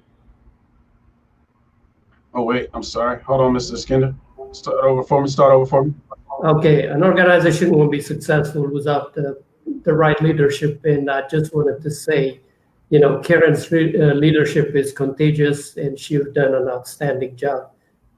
S1: Oh, wait, I'm sorry. Hold on, Mr. Eskender. Start over for me.
S4: Okay, an organization won't be successful without the right leadership. And I just wanted to say, Karen's leadership is contagious, and she's done an outstanding job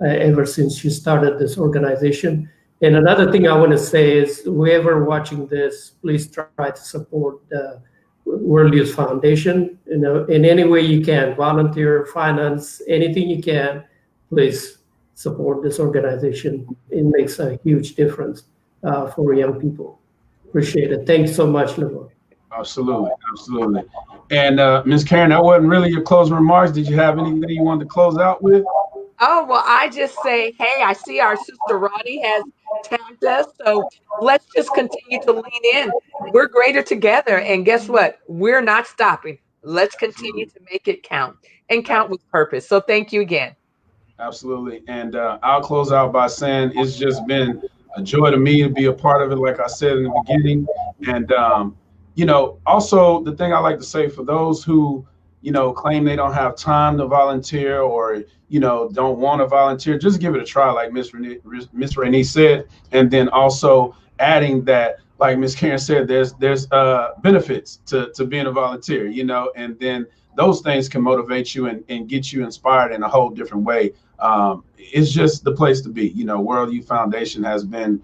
S4: ever since she started this organization. And another thing I want to say is, whoever watching this, please try to support the World Youth Foundation. In any way you can, volunteer, finance, anything you can, please support this organization. It makes a huge difference for young people. Appreciate it. Thanks so much, Lavon.
S1: Absolutely, absolutely. And Ms. Karen, that wasn't really your closing remarks. Did you have anything you wanted to close out with?
S2: Oh, well, I just say, hey, I see our sister Ronnie has tagged us. So let's just continue to lean in. We're greater together. And guess what? We're not stopping. Let's continue to make it count and count with purpose. So thank you again.
S1: Absolutely. And I'll close out by saying it's just been a joy to me to be a part of it, like I said in the beginning. And, also the thing I like to say for those who, claim they don't have time to volunteer or, don't want to volunteer, just give it a try, like Miss Raynese said. And then also adding that, like Miss Karen said, there's benefits to being a volunteer, and then those things can motivate you and get you inspired in a whole different way. It's just the place to be. World Youth Foundation has been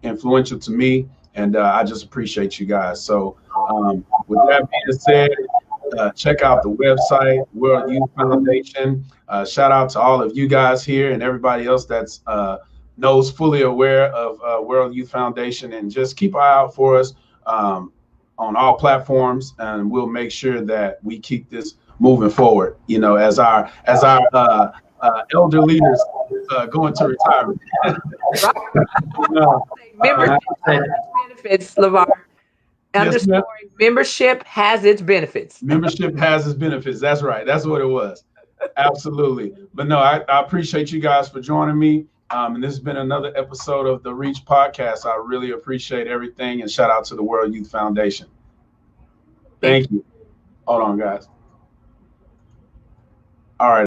S1: influential to me, and I just appreciate you guys. So with that being said, check out the website, World Youth Foundation. Shout out to all of you guys here and everybody else that's knows fully aware of World Youth Foundation, and just keep an eye out for us on all platforms, and we'll make sure that we keep this moving forward, as our elder leaders go into retirement.
S2: Membership has its benefits, LeVar. Underscoring membership has its benefits.
S1: Membership has its benefits. That's right. That's what it was. Absolutely. But no, I appreciate you guys for joining me. And this has been another episode of the Reach Podcast. I really appreciate everything, and shout out to the World Youth Foundation. Thank you. Hold on, guys. All right.